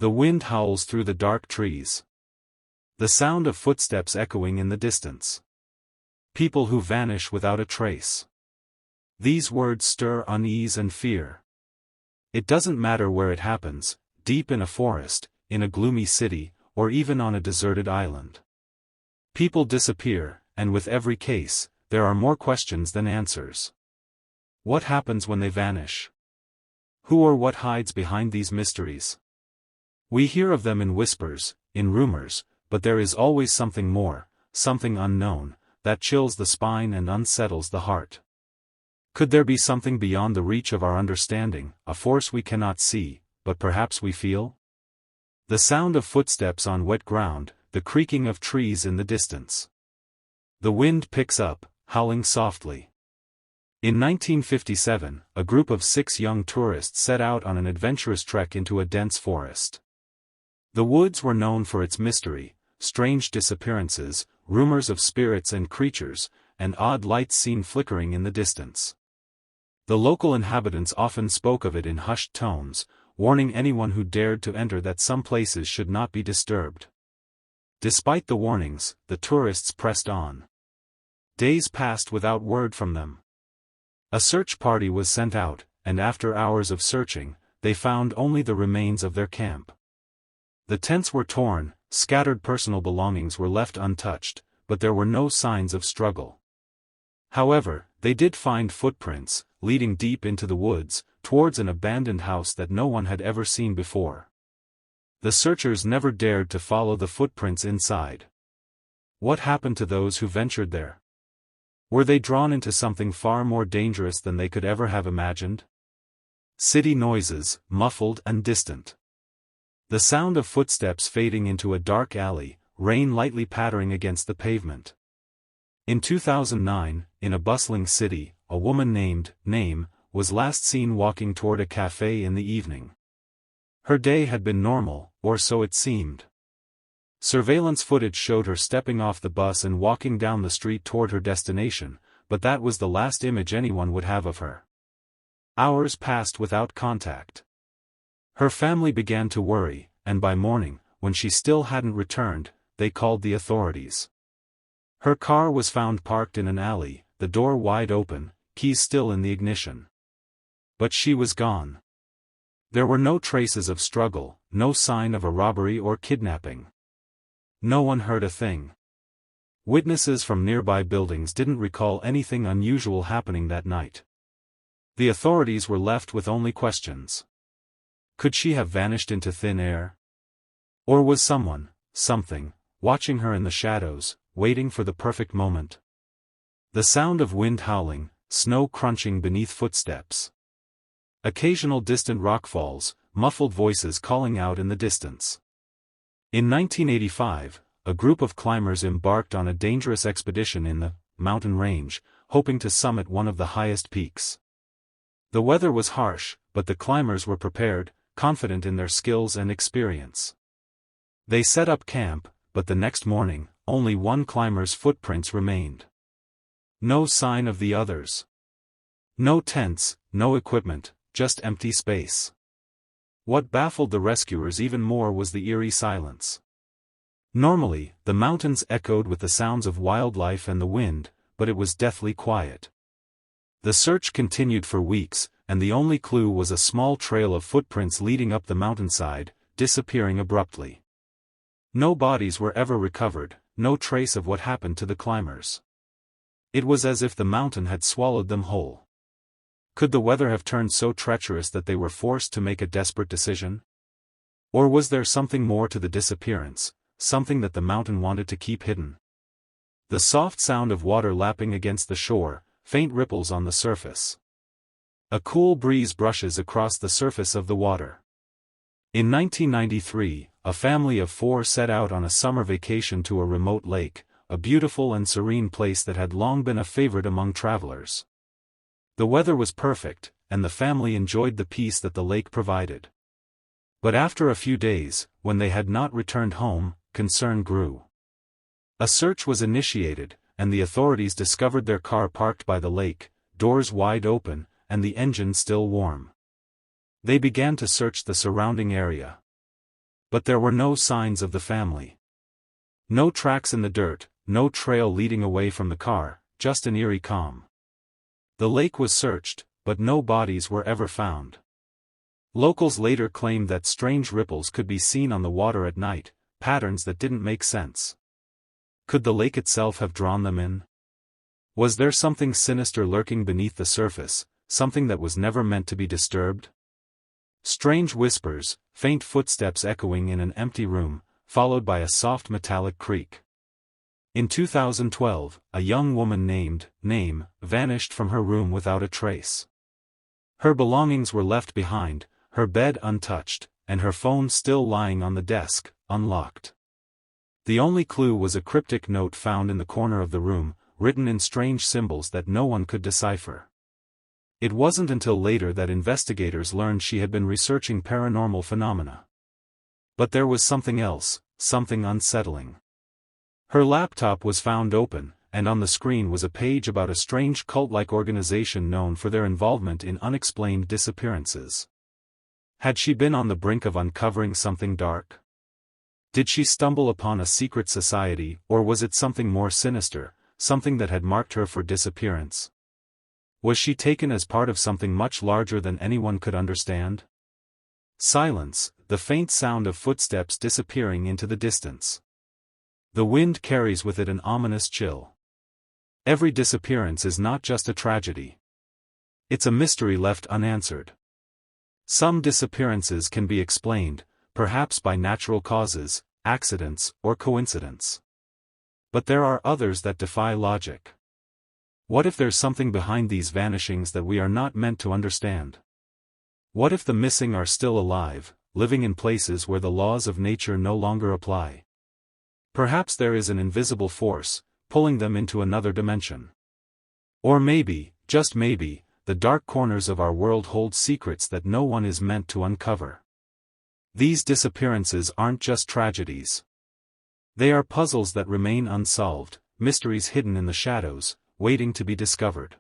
The wind howls through the dark trees. The sound of footsteps echoing in the distance. People who vanish without a trace. These words stir unease and fear. It doesn't matter where it happens, deep in a forest, in a gloomy city, or even on a deserted island. People disappear, and with every case, there are more questions than answers. What happens when they vanish? Who or what hides behind these mysteries? We hear of them in whispers, in rumors, but there is always something more, something unknown, that chills the spine and unsettles the heart. Could there be something beyond the reach of our understanding, a force we cannot see, but perhaps we feel? The sound of footsteps on wet ground, the creaking of trees in the distance. The wind picks up, howling softly. In 1957, a group of 6 young tourists set out on an adventurous trek into a dense forest. The woods were known for its mystery, strange disappearances, rumors of spirits and creatures, and odd lights seen flickering in the distance. The local inhabitants often spoke of it in hushed tones, warning anyone who dared to enter that some places should not be disturbed. Despite the warnings, the tourists pressed on. Days passed without word from them. A search party was sent out, and after hours of searching, they found only the remains of their camp. The tents were torn, scattered personal belongings were left untouched, but there were no signs of struggle. However, they did find footprints, leading deep into the woods, towards an abandoned house that no one had ever seen before. The searchers never dared to follow the footprints inside. What happened to those who ventured there? Were they drawn into something far more dangerous than they could ever have imagined? City noises, muffled and distant. The sound of footsteps fading into a dark alley, rain lightly pattering against the pavement. In 2009, in a bustling city, a woman named Name was last seen walking toward a cafe in the evening. Her day had been normal, or so it seemed. Surveillance footage showed her stepping off the bus and walking down the street toward her destination, but that was the last image anyone would have of her. Hours passed without contact. Her family began to worry, and by morning, when she still hadn't returned, they called the authorities. Her car was found parked in an alley, the door wide open, keys still in the ignition. But she was gone. There were no traces of struggle, no sign of a robbery or kidnapping. No one heard a thing. Witnesses from nearby buildings didn't recall anything unusual happening that night. The authorities were left with only questions. Could she have vanished into thin air? Or was someone, something, watching her in the shadows, waiting for the perfect moment? The sound of wind howling, snow crunching beneath footsteps. Occasional distant rockfalls, muffled voices calling out in the distance. In 1985, a group of climbers embarked on a dangerous expedition in the mountain range, hoping to summit one of the highest peaks. The weather was harsh, but the climbers were prepared, confident in their skills and experience. They set up camp, but the next morning, only one climber's footprints remained. No sign of the others. No tents, no equipment, just empty space. What baffled the rescuers even more was the eerie silence. Normally, the mountains echoed with the sounds of wildlife and the wind, but it was deathly quiet. The search continued for weeks, and the only clue was a small trail of footprints leading up the mountainside, disappearing abruptly. No bodies were ever recovered, no trace of what happened to the climbers. It was as if the mountain had swallowed them whole. Could the weather have turned so treacherous that they were forced to make a desperate decision? Or was there something more to the disappearance, something that the mountain wanted to keep hidden? The soft sound of water lapping against the shore, faint ripples on the surface. A cool breeze brushes across the surface of the water. In 1993, a family of 4 set out on a summer vacation to a remote lake, a beautiful and serene place that had long been a favorite among travelers. The weather was perfect, and the family enjoyed the peace that the lake provided. But after a few days, when they had not returned home, concern grew. A search was initiated, and the authorities discovered their car parked by the lake, doors wide open, and the engine still warm. They began to search the surrounding area. But there were no signs of the family. No tracks in the dirt, no trail leading away from the car, just an eerie calm. The lake was searched, but no bodies were ever found. Locals later claimed that strange ripples could be seen on the water at night, patterns that didn't make sense. Could the lake itself have drawn them in? Was there something sinister lurking beneath the surface, something that was never meant to be disturbed? Strange whispers, faint footsteps echoing in an empty room, followed by a soft metallic creak. In 2012, a young woman named Name vanished from her room without a trace. Her belongings were left behind, her bed untouched, and her phone still lying on the desk, unlocked. The only clue was a cryptic note found in the corner of the room, written in strange symbols that no one could decipher. It wasn't until later that investigators learned she had been researching paranormal phenomena. But there was something else, something unsettling. Her laptop was found open, and on the screen was a page about a strange cult-like organization known for their involvement in unexplained disappearances. Had she been on the brink of uncovering something dark? Did she stumble upon a secret society, or was it something more sinister, something that had marked her for disappearance? Was she taken as part of something much larger than anyone could understand? Silence, the faint sound of footsteps disappearing into the distance. The wind carries with it an ominous chill. Every disappearance is not just a tragedy. It's a mystery left unanswered. Some disappearances can be explained, perhaps by natural causes, accidents, or coincidence. But there are others that defy logic. What if there's something behind these vanishings that we are not meant to understand? What if the missing are still alive, living in places where the laws of nature no longer apply? Perhaps there is an invisible force, pulling them into another dimension. Or maybe, just maybe, the dark corners of our world hold secrets that no one is meant to uncover. These disappearances aren't just tragedies. They are puzzles that remain unsolved, mysteries hidden in the shadows, waiting to be discovered.